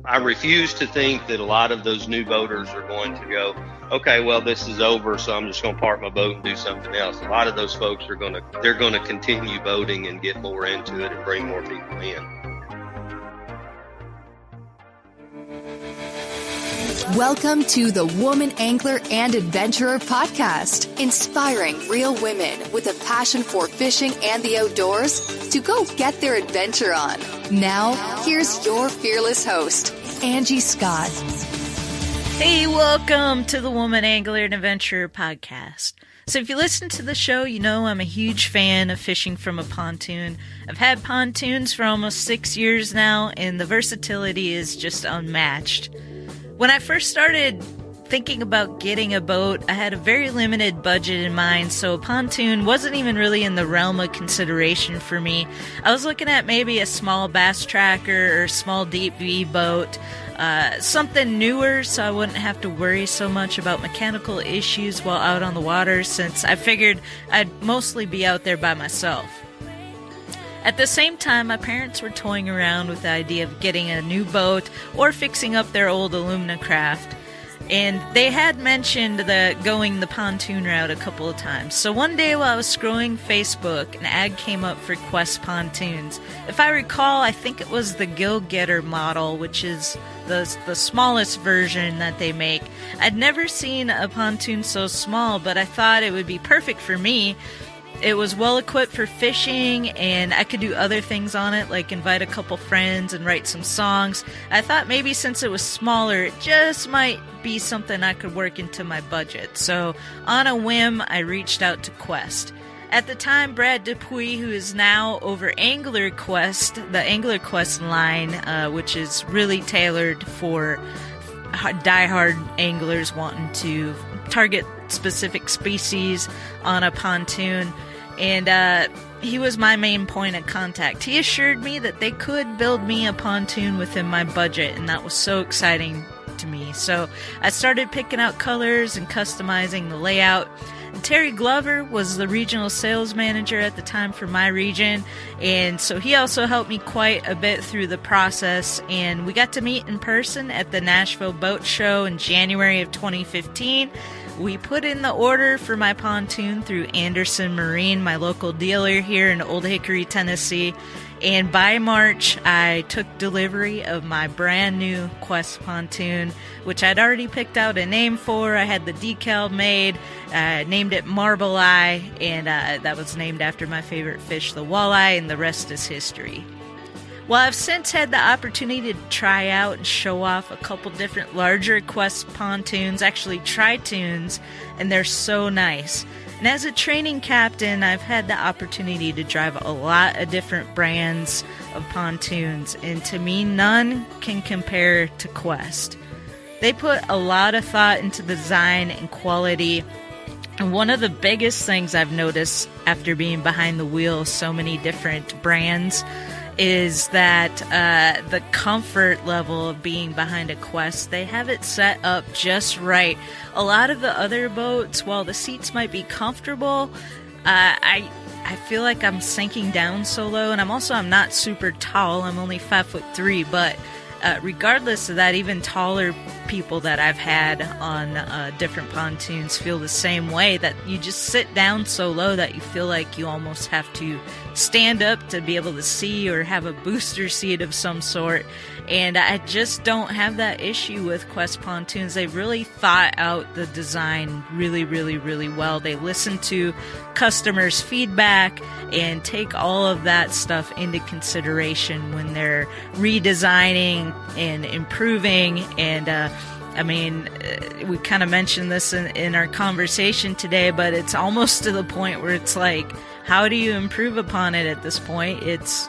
I refuse to think that a lot of those new boaters are going to go, okay, well, this is over, so I'm just going to park my boat and do something else. A lot of those folks they're going to continue boating and get more into it and bring more people in. Welcome to the Woman Angler and Adventurer podcast, inspiring real women with a passion for fishing and the outdoors to go get their adventure on. Now, here's your fearless host, Angie Scott. Hey, welcome to the Woman Angler and Adventurer podcast. So if you listen to the show, you know I'm a huge fan of fishing from a pontoon. I've had pontoons for almost 6 years now, and the versatility is just unmatched. When I first started thinking about getting a boat, I had a very limited budget in mind, so a pontoon wasn't even really in the realm of consideration for me. I was looking at maybe a small bass tracker or a small deep V boat, something newer so I wouldn't have to worry so much about mechanical issues while out on the water, since I figured I'd mostly be out there by myself. At the same time, my parents were toying around with the idea of getting a new boat or fixing up their old alumina craft. And they had mentioned going the pontoon route a couple of times. So one day while I was scrolling Facebook, an ad came up for Qwest Pontoons. If I recall, I think it was the Go-Getter model, which is the smallest version that they make. I'd never seen a pontoon so small, but I thought it would be perfect for me. It was well equipped for fishing, and I could do other things on it, like invite a couple friends and write some songs. I thought maybe since it was smaller, it just might be something I could work into my budget. So on a whim, I reached out to Qwest. At the time, Brad Dupuy, who is now over Angler Qwest, the Angler Qwest line, which is really tailored for diehard anglers wanting to target specific species on a pontoon, and he was my main point of contact. He assured me that they could build me a pontoon within my budget, and that was so exciting to me. So I started picking out colors and customizing the layout. And Terry Glover was the regional sales manager at the time for my region, and so he also helped me quite a bit through the process, and we got to meet in person at the Nashville Boat Show in January of 2015. We put in the order for my pontoon through Anderson Marine, my local dealer here in Old Hickory, Tennessee. And by March, I took delivery of my brand new Qwest pontoon, which I'd already picked out a name for. I had the decal made, named it Marble Eye, and that was named after my favorite fish, the walleye, and the rest is history. Well, I've since had the opportunity to try out and show off a couple different larger Qwest pontoons, actually tritoons, and they're so nice. And as a training captain, I've had the opportunity to drive a lot of different brands of pontoons, and to me, none can compare to Qwest. They put a lot of thought into design and quality, and one of the biggest things I've noticed after being behind the wheel of so many different brands is that the comfort level of being behind a Qwest, they have it set up just right. A lot of the other boats, while the seats might be comfortable, I feel like I'm sinking down so low, and I'm not super tall. I'm only 5'3", but regardless of that, even taller people that I've had on different pontoons feel the same way, that you just sit down so low that you feel like you almost have to stand up to be able to see, or have a booster seat of some sort. And I just don't have that issue with Qwest pontoons. They really thought out the design really, really, really well. They listen to customers' feedback and take all of that stuff into consideration when they're redesigning and improving. And we kind of mentioned this in our conversation today, but it's almost to the point where it's like, how do you improve upon it at this point? It's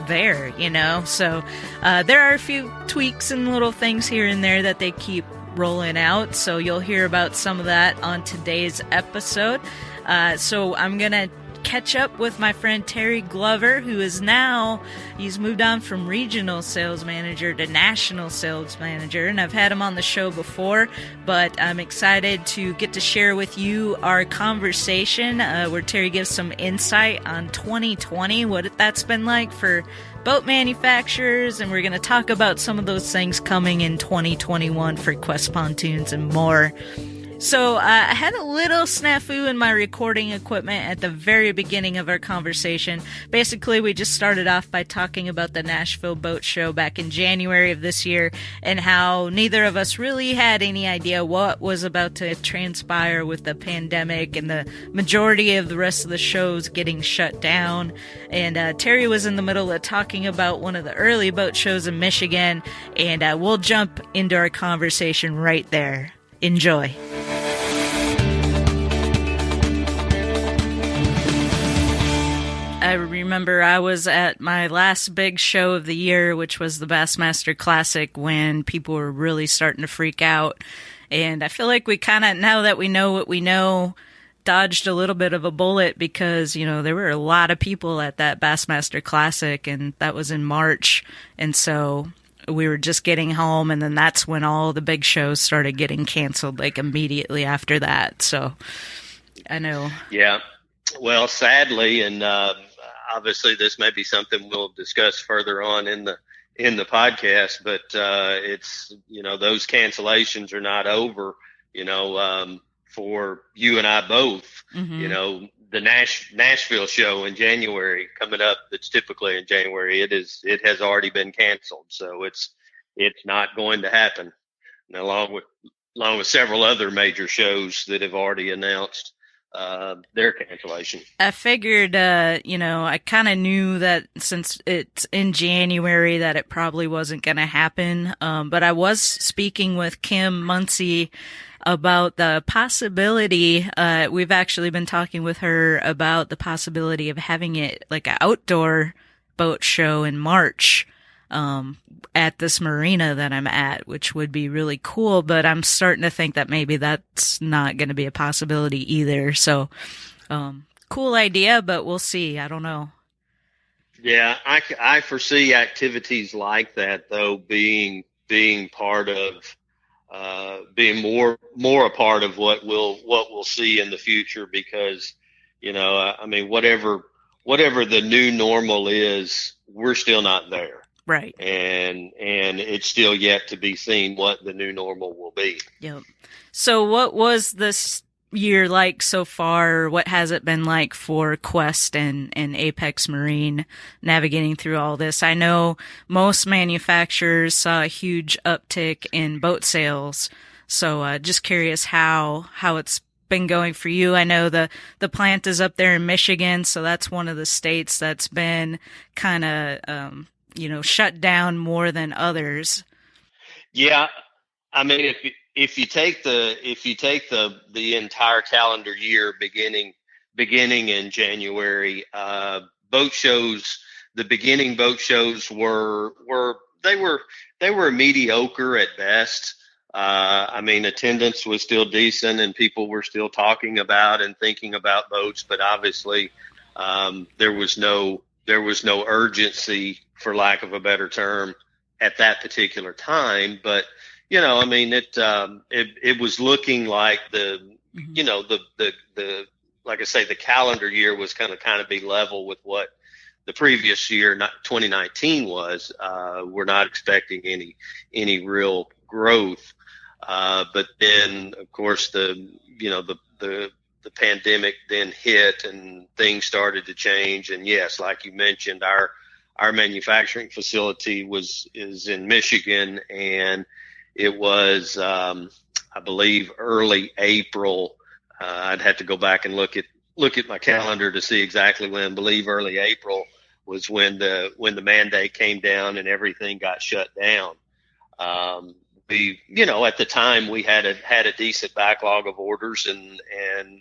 there, you know? So there are a few tweaks and little things here and there that they keep rolling out. So you'll hear about some of that on today's episode. So I'm going to catch up with my friend Terry Glover, who is now, he's moved on from regional sales manager to national sales manager, and I've had him on the show before, but I'm excited to get to share with you our conversation where Terry gives some insight on 2020, what that's been like for boat manufacturers, and we're going to talk about some of those things coming in 2021 for Qwest Pontoons and more. So I had a little snafu in my recording equipment at the very beginning of our conversation. Basically, we just started off by talking about the Nashville Boat Show back in January of this year and how neither of us really had any idea what was about to transpire with the pandemic and the majority of the rest of the shows getting shut down. And Terry was in the middle of talking about one of the early boat shows in Michigan, and we'll jump into our conversation right there. Enjoy. I remember I was at my last big show of the year, which was the Bassmaster Classic, when people were really starting to freak out. And I feel like we kind of, now that we know what we know, dodged a little bit of a bullet because, you know, there were a lot of people at that Bassmaster Classic, and that was in March. And so we were just getting home, and then that's when all the big shows started getting canceled, like immediately after that. So I know. Yeah. Well, sadly, and obviously this may be something we'll discuss further on in the podcast, but it's, you know, those cancellations are not over, you know, for you and I both. Mm-hmm. You know, the Nashville show in January coming up, that's typically in January, it has already been canceled. So it's not going to happen. And along with several other major shows that have already announced their cancellation. I figured, you know, I kind of knew that since it's in January that it probably wasn't going to happen. But I was speaking with Kim Muncie about the possibility, we've actually been talking with her about the possibility of having it like an outdoor boat show in March, at this marina that I'm at, which would be really cool, but I'm starting to think that maybe that's not going to be a possibility either. So, cool idea, but we'll see. I don't know. Yeah, I foresee activities like that though being part of, being more a part of what we'll see in the future, because, you know, I mean, whatever the new normal is, we're still not there. Right. And it's still yet to be seen what the new normal will be. Yep. So what was this year like so far? What has it been like for Qwest and Apex Marine navigating through all this? I know most manufacturers saw a huge uptick in boat sales. So just curious how it's been going for you. I know the plant is up there in Michigan, so that's one of the states that's been kind of you know, shut down more than others. Yeah, I mean, if you take the entire calendar year beginning in January, boat shows, the beginning boat shows were mediocre at best. I mean, attendance was still decent, and people were still talking about and thinking about boats, but obviously there was no urgency, for lack of a better term, at that particular time. But, you know, I mean, it was looking like you know, the like I say, the calendar year was kind of be level with what the previous year, 2019 was. We're not expecting any real growth. But then, of course, the pandemic then hit and things started to change. And yes, like you mentioned, our manufacturing facility is in Michigan, and it was, I believe, early April. I'd have to go back and look at my calendar to see exactly when. I believe early April was when the mandate came down and everything got shut down. We, you know, at the time we had a decent backlog of orders and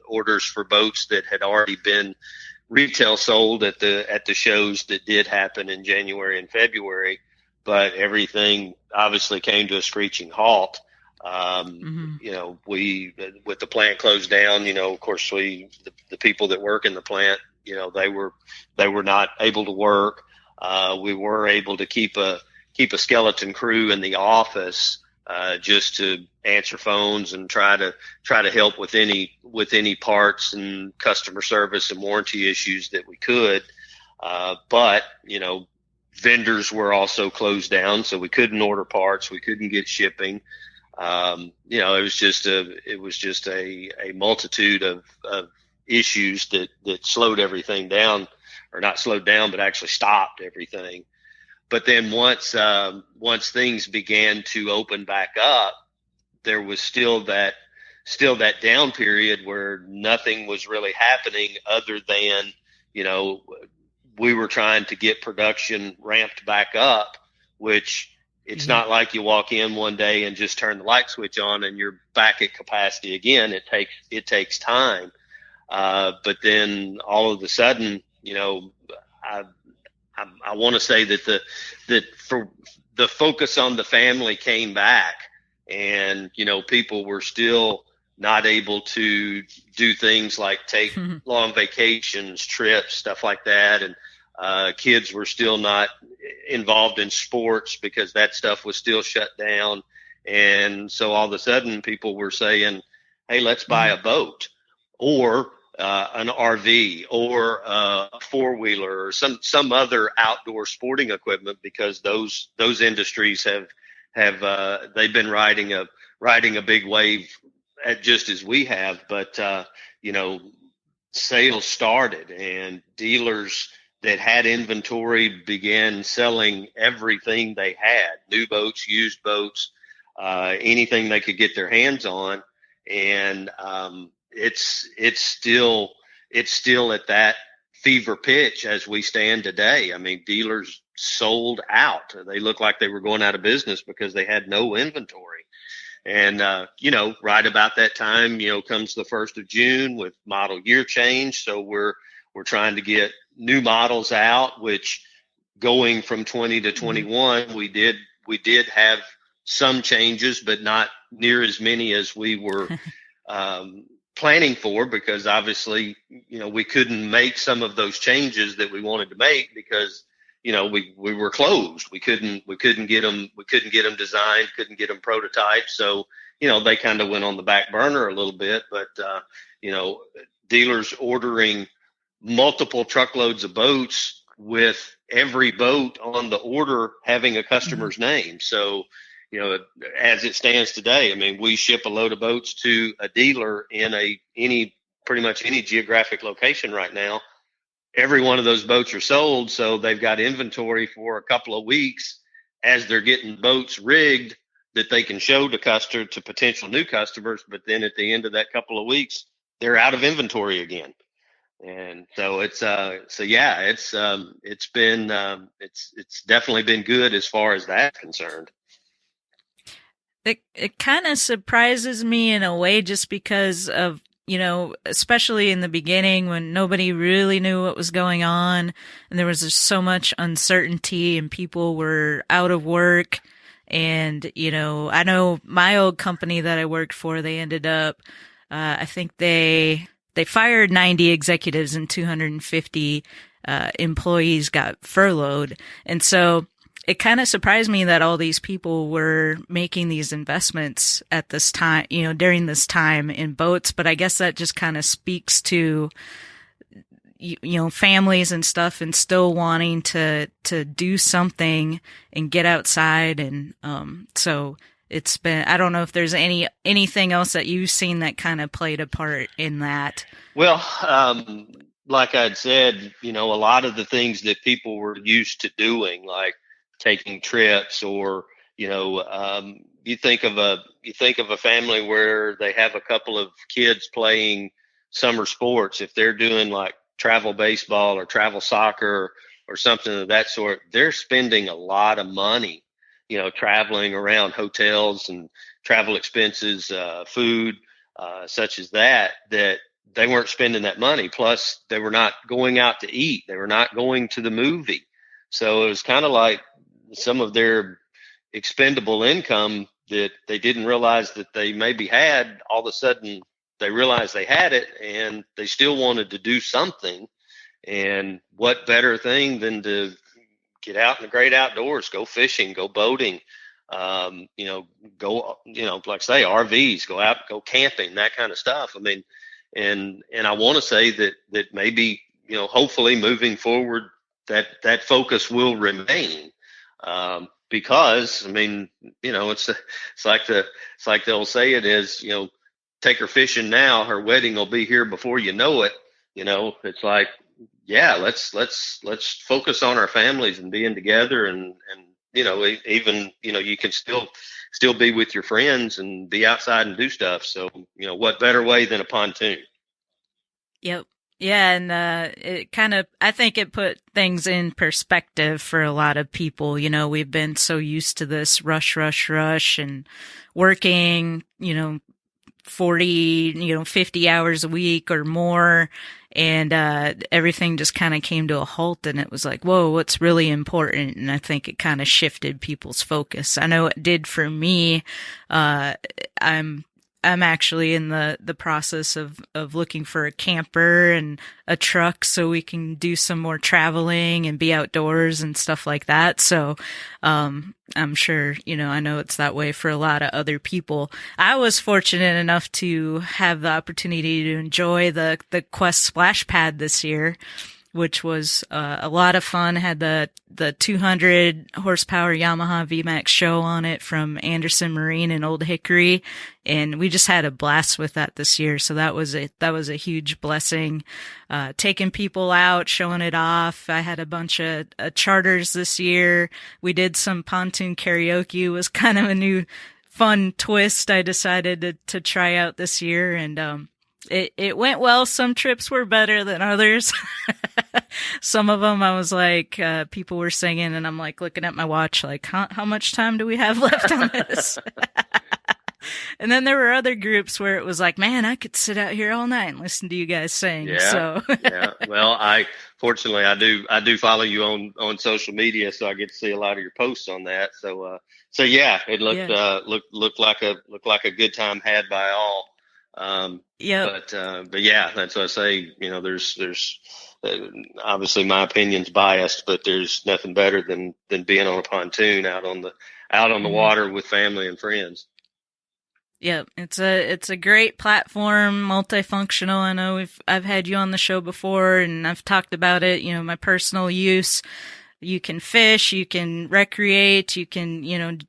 orders for boats that had already been retail sold at the shows that did happen in January and February, but everything obviously came to a screeching halt. You know, with the plant closed down, you know, of course the people that work in the plant, they were not able to work. We were able to keep a skeleton crew in the office, just to answer phones and try to help with any parts and customer service and warranty issues that we could. But vendors were also closed down, so we couldn't order parts. We couldn't get shipping. It was just a multitude of issues that slowed everything down, or not slowed down, but actually stopped everything. But then once things began to open back up, there was still that down period where nothing was really happening other than, we were trying to get production ramped back up, which it's Mm-hmm. not like you walk in one day and just turn the light switch on and you're back at capacity again. It takes time. But then all of a sudden, I want to say that for the focus on the family came back, and people were still not able to do things like take Mm-hmm. long vacations, trips, stuff like that, and kids were still not involved in sports because that stuff was still shut down. And so all of a sudden people were saying, hey, let's buy a boat, or an RV, or a four-wheeler, or some other outdoor sporting equipment, because those industries have they've been riding a big wave just as we have. But sales started, and dealers that had inventory began selling everything they had: new boats, used boats, anything they could get their hands on. And it's still at that fever pitch as we stand today. I mean, dealers sold out. They looked like they were going out of business because they had no inventory. And right about that time, comes the 1st of June with model year change. So we're trying to get new models out, which, going from 20 to 21, we did have some changes, but not near as many as we were planning for, because obviously, we couldn't make some of those changes that we wanted to make because, we were closed. We couldn't get them designed, couldn't get them prototyped. So, they kind of went on the back burner a little bit, but, dealers ordering multiple truckloads of boats, with every boat on the order having a customer's name. So, as it stands today, I mean, we ship a load of boats to a dealer in pretty much any geographic location right now. Every one of those boats are sold, so they've got inventory for a couple of weeks as they're getting boats rigged that they can show to potential new customers. But then at the end of that couple of weeks, they're out of inventory again. And so it's definitely been good as far as that's concerned. It kind of surprises me in a way, just because of, especially in the beginning when nobody really knew what was going on and there was just so much uncertainty and people were out of work. And, I know my old company that I worked for, they ended up, I think they fired 90 executives and 250 employees got furloughed. And so it kind of surprised me that all these people were making these investments at this time, during this time in boats. But I guess that just kind of speaks to, families and stuff, and still wanting to do something and get outside. And so it's been, I don't know if there's anything else that you've seen that kind of played a part in that. Well, like I'd said, a lot of the things that people were used to doing, like taking trips, or you think of a family where they have a couple of kids playing summer sports. If they're doing like travel baseball or travel soccer or something of that sort, they're spending a lot of money, traveling around, hotels and travel expenses, food, such as that they weren't spending that money. Plus, they were not going out to eat. They were not going to the movie. So it was kind of like some of their expendable income that they didn't realize that they maybe had. All of a sudden, they realized they had it, and they still wanted to do something. And what better thing than to get out in the great outdoors, go fishing, go boating, go, like I say, RVs, go out, go camping, that kind of stuff. I mean, and I want to say that maybe, hopefully moving forward, that focus will remain. Because I mean, it's like the old saying is, take her fishing now, her wedding will be here before you know it. It's like, yeah, let's focus on our families and being together, and even you can still be with your friends and be outside and do stuff. So what better way than a pontoon? Yep. Yeah, and it kind of, I think it put things in perspective for a lot of people. We've been so used to this rush and working, 40, 50 hours a week or more. And everything just kind of came to a halt, and it was like, whoa, what's really important? And I think it kind of shifted people's focus. I know it did for me. I'm actually in the process of looking for a camper and a truck so we can do some more traveling and be outdoors and stuff like that. So, I'm sure, I know it's that way for a lot of other people. I was fortunate enough to have the opportunity to enjoy the Qwest Splash Pad this year, which was a lot of fun. Had the 200 horsepower Yamaha VMAX SHO on it from Anderson Marine in Old Hickory, and we just had a blast with that this year. So that was a huge blessing. Taking people out, showing it off. I had a bunch of charters this year. We did some pontoon karaoke. It was kind of a new fun twist I decided to try out this year, and it went well. Some trips were better than others. Some of them I was like, people were singing, and I'm like looking at my watch, like, how much time do we have left on this? And then there were other groups where it was like, man, I could sit out here all night and listen to you guys sing. Yeah. So Yeah. Well, fortunately I do follow you on social media, so I get to see a lot of your posts on that. So yeah, it looked like a good time had by all. Yeah. But yeah, that's what I say. There's obviously my opinion's biased, but there's nothing better than being on a pontoon out on the water with family and friends. Yeah, it's a great platform, multifunctional. I know I've had you on the show before, and I've talked about it. My personal use. You can fish, you can recreate, you can,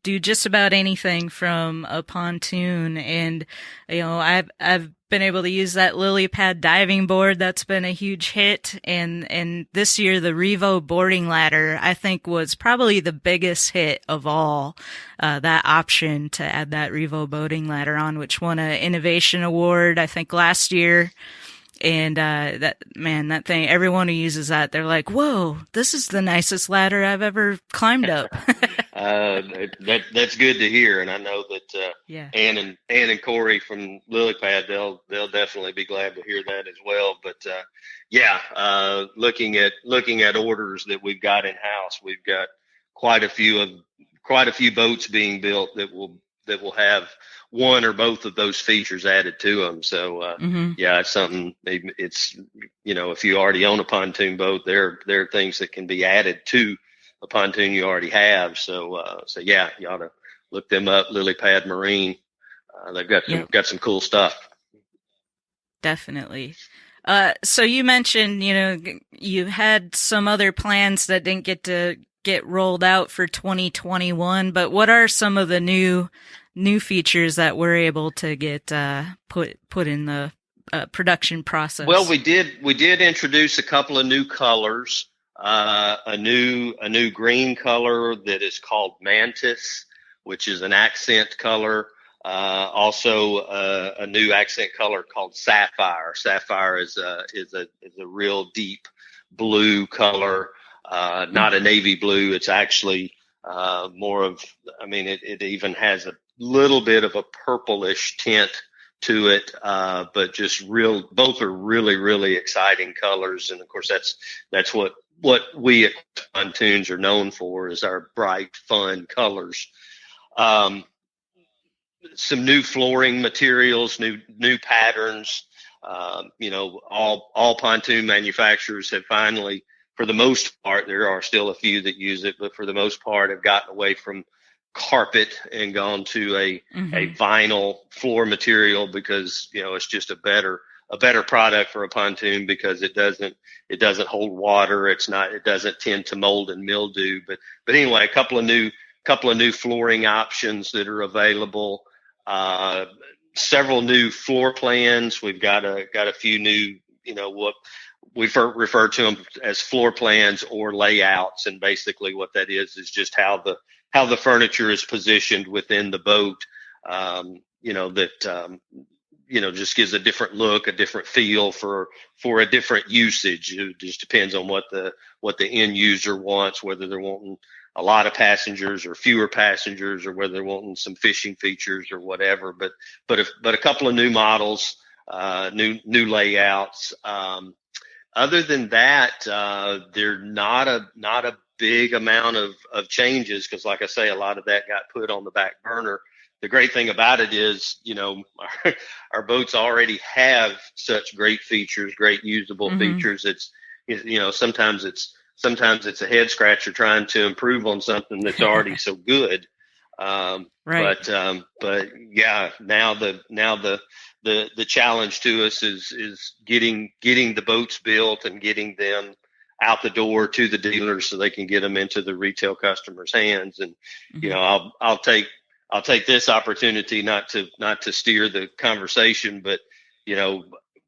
do just about anything from a pontoon. And, I've been able to use that lily pad diving board. That's been a huge hit. And this year, the Revo boarding ladder, I think, was probably the biggest hit of all. That option to add that Revo boating ladder on, which won an innovation award, I think, last year. And that thing, everyone who uses that, they're like, whoa, this is the nicest ladder I've ever climbed up. That's good to hear. And I know that Ann and Corey from Lily Pad, they'll definitely be glad to hear that as well. But looking at orders that we've got in house, we've got quite a few boats being built that will have one or both of those features added to them. So, it's something, it's, if you already own a pontoon boat, there are things that can be added to a pontoon you already have. So yeah, you ought to look them up, Lily Pad Marine. They've got some cool stuff. Definitely. So you mentioned, you had some other plans that didn't get rolled out for 2021, but what are some of the new features that we're able to get put in the production process? Well, we did introduce a couple of new colors. A new green color that is called Mantis, which is an accent color. Also a new accent color called Sapphire. Sapphire is a real deep blue color, not a navy blue. It's actually more of, it even has a little bit of a purplish tint to it, but both are really, really exciting colors. And of course, that's what we at Pontoons are known for, is our bright, fun colors. Some new flooring materials, new patterns, All pontoon manufacturers have finally, for the most part, there are still a few that use it, but for the most part have gotten away from carpet and gone to a vinyl floor material because, it's just a better product for a pontoon because it doesn't hold water. It doesn't tend to mold and mildew. But anyway, a couple of new flooring options that are available. Several new floor plans. We've got a few new, what we refer to them as floor plans or layouts. And basically what that is just how the furniture is positioned within the boat. Just gives a different look, a different feel for a different usage. It just depends on what the end user wants, whether they're wanting a lot of passengers or fewer passengers, or whether they're wanting some fishing features or whatever. But a couple of new models, new layouts. Other than that, they're not a big amount of changes because, like I say, a lot of that got put on the back burner. The great thing about it is, our boats already have such great features, great usable features. Sometimes it's a head scratcher trying to improve on something that's already so good. Right. But yeah, now the challenge to us is getting the boats built and getting them out the door to the dealers so they can get them into the retail customers' hands. And, I'll take this opportunity not to steer the conversation, but,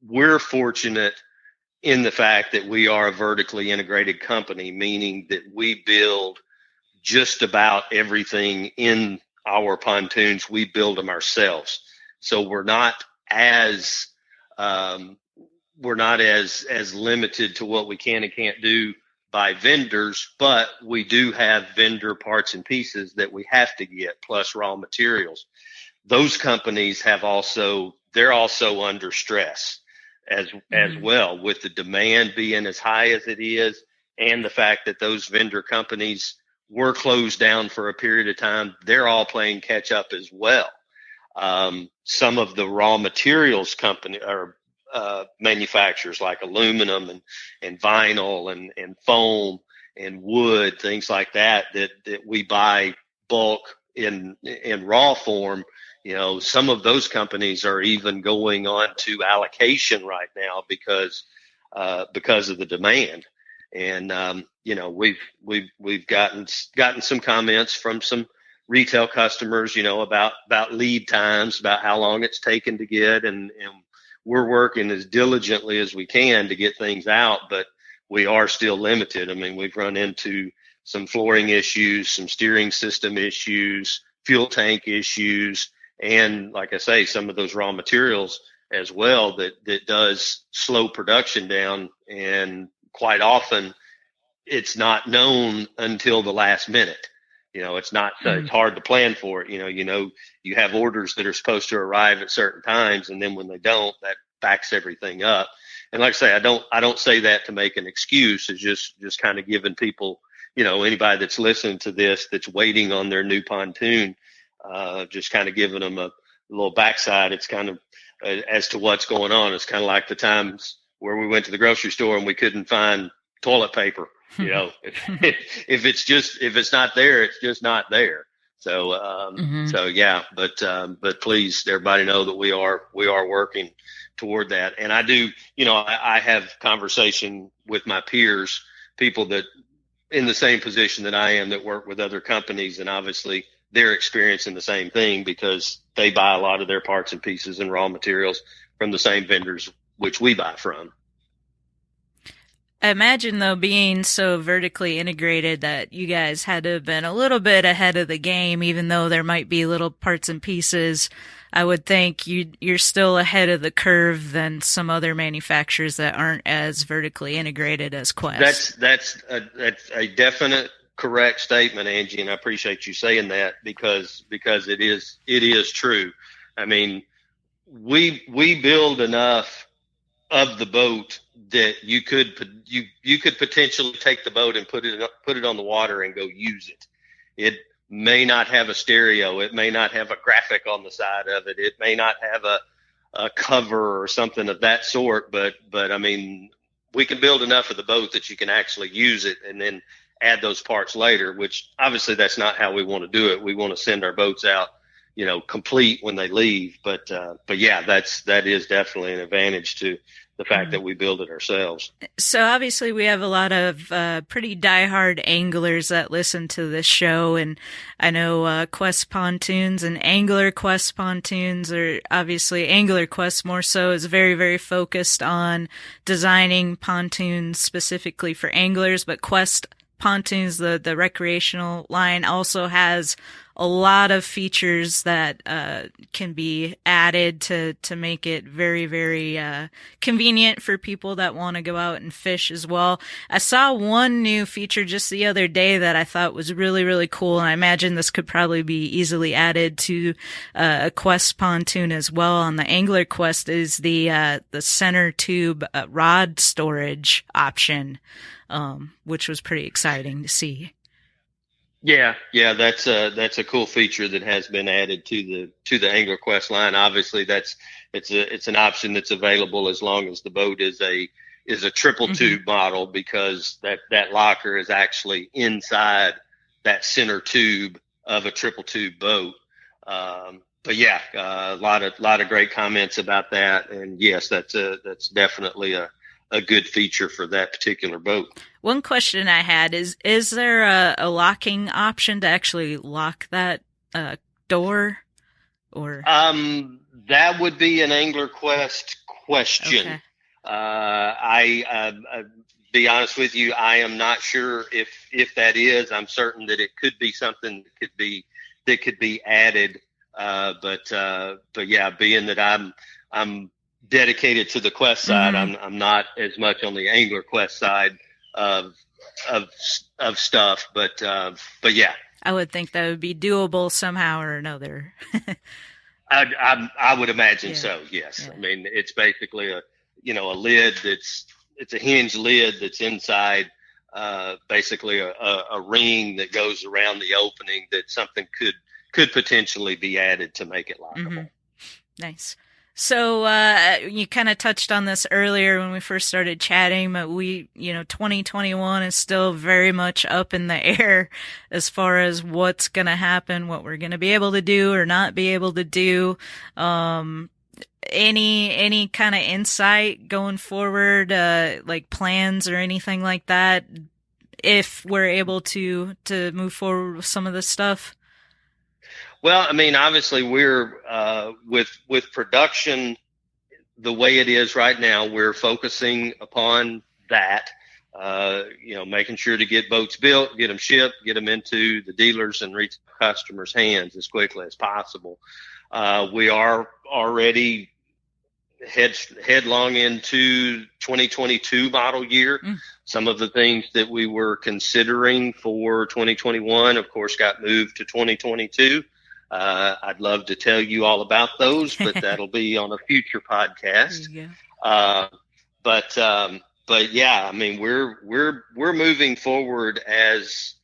we're fortunate in the fact that we are a vertically integrated company, meaning that we build just about everything in our pontoons. We build them ourselves. So we're not as limited to what we can and can't do by vendors, but we do have vendor parts and pieces that we have to get, plus raw materials. Those companies they're also under stress as well, with the demand being as high as it is, and the fact that those vendor companies were closed down for a period of time. They're all playing catch up as well. Some of the raw materials manufacturers like aluminum and vinyl and foam and wood, things like that we buy bulk in raw form. Some of those companies are even going on to allocation right now because of the demand. And we've gotten some comments from some retail customers, about lead times, about how long it's taken to get, and we're working as diligently as we can to get things out, but we are still limited. I mean, we've run into some flooring issues, some steering system issues, fuel tank issues, and like I say, some of those raw materials as well that does slow production down. And quite often it's not known until the last minute. It's not, it's hard to plan for it. You have orders that are supposed to arrive at certain times, and then when they don't, that backs everything up. And like I say, I don't say that to make an excuse. It's just kind of giving people, anybody that's listening to this, that's waiting on their new pontoon, just kind of giving them a little backside. It's kind of as to what's going on. It's kind of like the times where we went to the grocery store and we couldn't find toilet paper. If it's not there, it's just not there. So yeah, but please, everybody know that we are working toward that. And I do, I have conversation with my peers, people that in the same position that I am, that work with other companies, and obviously they're experiencing the same thing because they buy a lot of their parts and pieces and raw materials from the same vendors which we buy from. I imagine, though, being so vertically integrated that you guys had to have been a little bit ahead of the game, even though there might be little parts and pieces. I would think you're still ahead of the curve than some other manufacturers that aren't as vertically integrated as Qwest. That's a definite correct statement, Angie, and I appreciate you saying that because it is true. I mean, we build enough of the boat that you could potentially take the boat and put it on the water and go use it. It may not have a stereo. It may not have a graphic on the side of it. It may not have a cover or something of that sort. But I mean, we can build enough of the boat that you can actually use it and then add those parts later, which obviously that's not how we want to do it. We want to send our boats out, complete when they leave. But yeah, that is definitely an advantage to the fact that we build it ourselves. So obviously we have a lot of pretty diehard anglers that listen to this show, and I know Qwest Pontoons and Angler Qwest Pontoons are obviously Angler Qwest more so is very, very focused on designing pontoons specifically for anglers, but Qwest Pontoons, the recreational line, also has a lot of features that can be added to make it very, very convenient for people that want to go out and fish as well. I saw one new feature just the other day that I thought was really, really cool, and I imagine this could probably be easily added to a Qwest pontoon as well on the Angler Qwest, is the center tube rod storage option, which was pretty exciting to see. Yeah, that's a cool feature that has been added to the Angler Qwest line. Obviously, it's an option that's available as long as the boat is a triple tube model, because that locker is actually inside that center tube of a triple tube boat. But yeah, a lot of great comments about that, and yes, that's definitely a good feature for that particular boat. One question I had is there a locking option to actually lock that door? Or that would be an Angler Qwest question. Okay. I be honest with you, I am not sure if that is. I'm certain that it could be something that could be added. But yeah, being that I'm dedicated to the Qwest side, I'm not as much on the Angler Qwest side of stuff, but yeah, I would think that would be doable somehow or another. I would imagine so. Yes. Yeah. I mean, it's basically a lid it's a hinge lid that's inside basically a ring that goes around the opening that something could potentially be added to make it lockable. Nice. So you kind of touched on this earlier when we first started chatting, but 2021 is still very much up in the air as far as what's going to happen, what we're going to be able to do or not be able to do. Any kind of insight going forward, like plans or anything like that, if we're able to move forward with some of this stuff? Well, I mean, obviously we're with production the way it is right now, we're focusing upon that, making sure to get boats built, get them shipped, get them into the dealers and retail customers' hands as quickly as possible. We are already headlong into 2022 model year. Some of the things that we were considering for 2021, of course, got moved to 2022. I'd love to tell you all about those, but that'll be on a future podcast. But yeah, I mean, we're moving forward as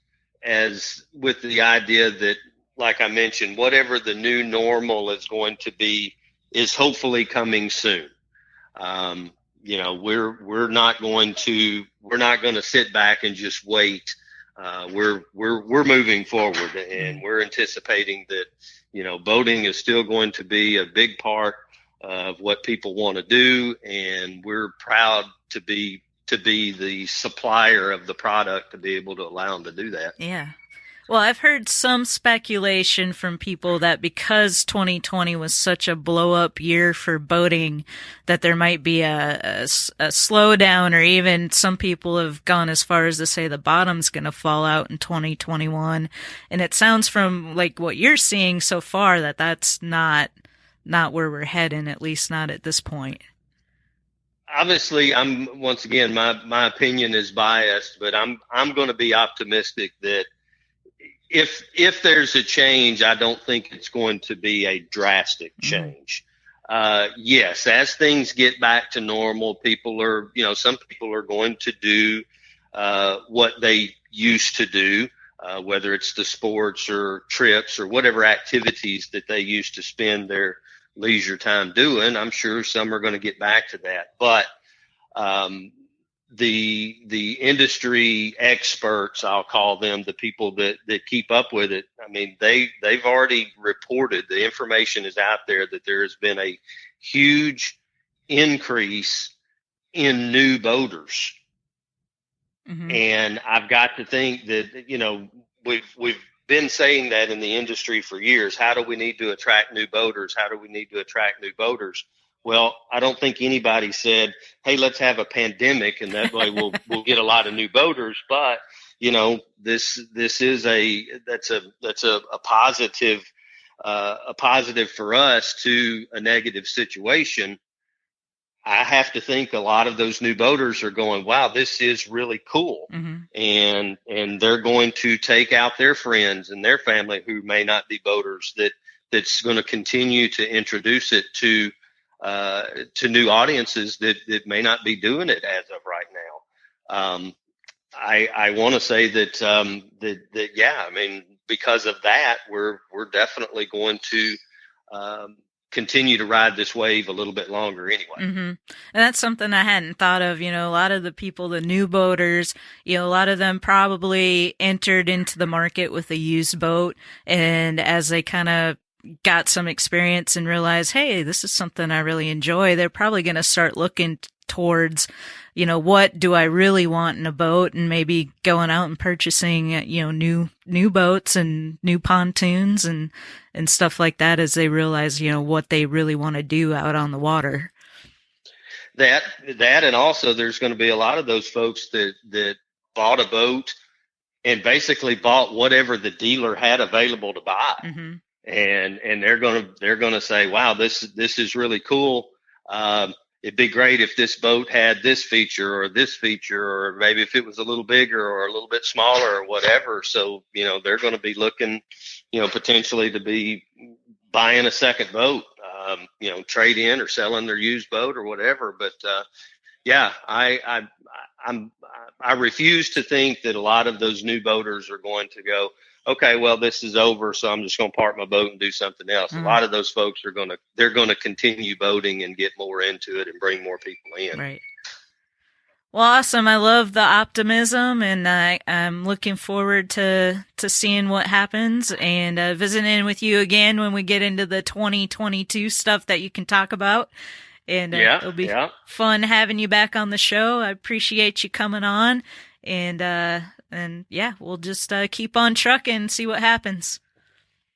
with the idea that, like I mentioned, whatever the new normal is going to be is hopefully coming soon. We're not going to sit back and just wait. We're moving forward, and we're anticipating that, boating is still going to be a big part of what people want to do. And we're proud to be the supplier of the product to be able to allow them to do that. Yeah. Well, I've heard some speculation from people that because 2020 was such a blow-up year for boating, that there might be a slowdown, or even some people have gone as far as to say the bottom's going to fall out in 2021. And it sounds from like what you're seeing so far that that's not where we're heading, at least not at this point. Obviously, once again, my opinion is biased, but I'm going to be optimistic that if there's a change, I don't think it's going to be a drastic change. Yes, as things get back to normal, some people are going to do what they used to do, whether it's the sports or trips or whatever activities that they used to spend their leisure time doing. I'm sure some are going to get back to that, but the industry experts, I'll call them, the people that keep up with it, I mean, they've already reported, the information is out there, that there has been a huge increase in new boaters. Mm-hmm. And I've got to think that, you know, we've been saying that in the industry for years. How do we need to attract new boaters? How do we need to attract new boaters? Well, I don't think anybody said, hey, let's have a pandemic and that way we'll get a lot of new boaters. But, you know, this is that's a positive for us to a negative situation. I have to think a lot of those new boaters are going, wow, this is really cool. Mm-hmm. And they're going to take out their friends and their family who may not be boaters, that's going to continue to introduce it to new audiences that may not be doing it as of right now. I want to say that yeah, I mean, because of that, we're definitely going to continue to ride this wave a little bit longer anyway. Mm-hmm. And that's something I hadn't thought of. You know, a lot of the people, the new boaters, you know, a lot of them probably entered into the market with a used boat, and as they kind of got some experience and realized, hey, this is something I really enjoy, they're probably going to start looking towards, you know, what do I really want in a boat, and maybe going out and purchasing, you know, new boats and new pontoons and stuff like that, as they realize, you know, what they really want to do out on the water. That, and also there's going to be a lot of those folks that bought a boat and basically bought whatever the dealer had available to buy. Mm-hmm. And they're gonna say, wow, this is really cool. It'd be great if this boat had this feature or this feature, or maybe if it was a little bigger or a little bit smaller or whatever. So, you know, they're going to be looking, you know, potentially to be buying a second boat, you know, trade in or selling their used boat or whatever. But yeah, I refuse to think that a lot of those new boaters are going to go, okay, well, this is over, so I'm just going to park my boat and do something else. Mm-hmm. A lot of those folks they're going to continue boating and get more into it and bring more people in. Right. Well, awesome. I love the optimism, and I'm looking forward to seeing what happens and visiting with you again when we get into the 2022 stuff that you can talk about. And it'll be fun having you back on the show. I appreciate you coming on, and yeah, we'll just keep on trucking and see what happens.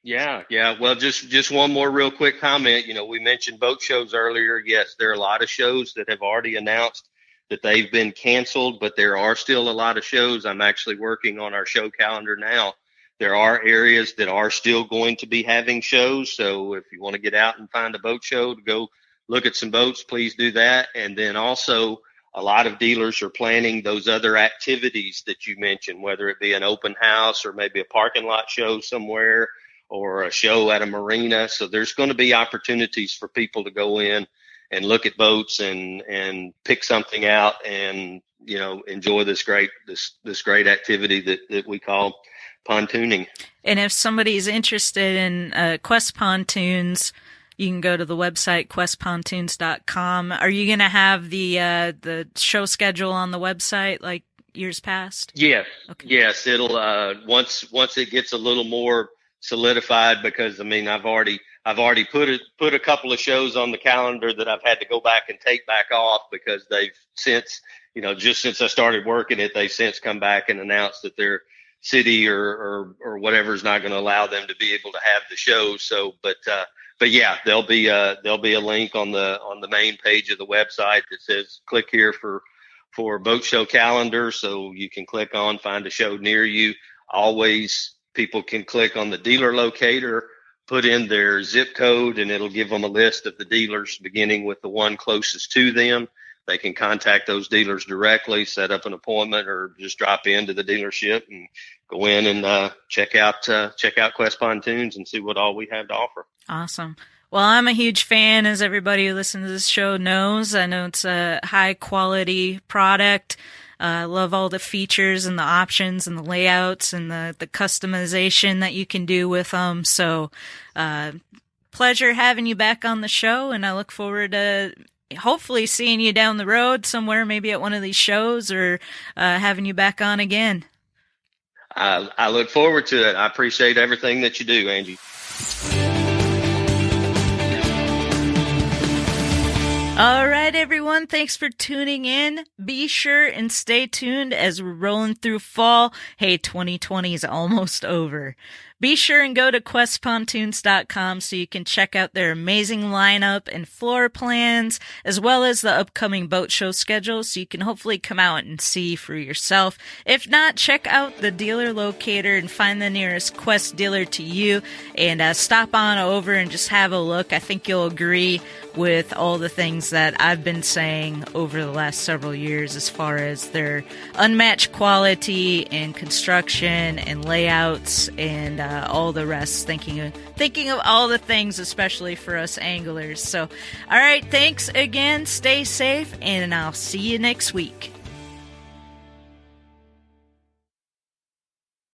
Yeah. Well, just one more real quick comment. You know, we mentioned boat shows earlier. Yes, there are a lot of shows that have already announced that they've been canceled, but there are still a lot of shows. I'm actually working on our show calendar now. There are areas that are still going to be having shows. So if you want to get out and find a boat show to go look at some boats, please do that. And then also, a lot of dealers are planning those other activities that you mentioned, whether it be an open house or maybe a parking lot show somewhere or a show at a marina. So there's going to be opportunities for people to go in and look at boats and pick something out and, you know, enjoy this great activity that we call pontooning. And if somebody's interested in Qwest Pontoons, you can go to the website, QwestPontoons.com. Are you going to have the show schedule on the website like years past? Yes. Okay. Yes. It'll, once it gets a little more solidified, because I mean, I've already put a couple of shows on the calendar that I've had to go back and take back off because they've since, you know, just since I started working it, they've since come back and announced that their city or whatever is not going to allow them to be able to have the show. So, but yeah, there'll be a link on the main page of the website that says click here for boat show calendar. So you can click on, find a show near you. Always people can click on the dealer locator, put in their zip code, and it'll give them a list of the dealers beginning with the one closest to them. They can contact those dealers directly, set up an appointment, or just drop into the dealership and go in and check out Qwest Pontoons and see what all we have to offer. Awesome. Well, I'm a huge fan, as everybody who listens to this show knows. I know it's a high quality product. I love all the features and the options and the layouts and the customization that you can do with them. So pleasure having you back on the show, and I look forward to hopefully seeing you down the road somewhere, maybe at one of these shows, or having you back on again. I look forward to it. I appreciate everything that you do, Angie. All right, everyone. Thanks for tuning in. Be sure and stay tuned as we're rolling through fall. Hey, 2020 is almost over. Be sure and go to QwestPontoons.com so you can check out their amazing lineup and floor plans, as well as the upcoming boat show schedule, so you can hopefully come out and see for yourself. If not, check out the dealer locator and find the nearest Qwest dealer to you, and stop on over and just have a look. I think you'll agree with all the things that I've been saying over the last several years as far as their unmatched quality and construction and layouts and all the rest, thinking of all the things, especially for us anglers. So, all right, thanks again. Stay safe, and I'll see you next week.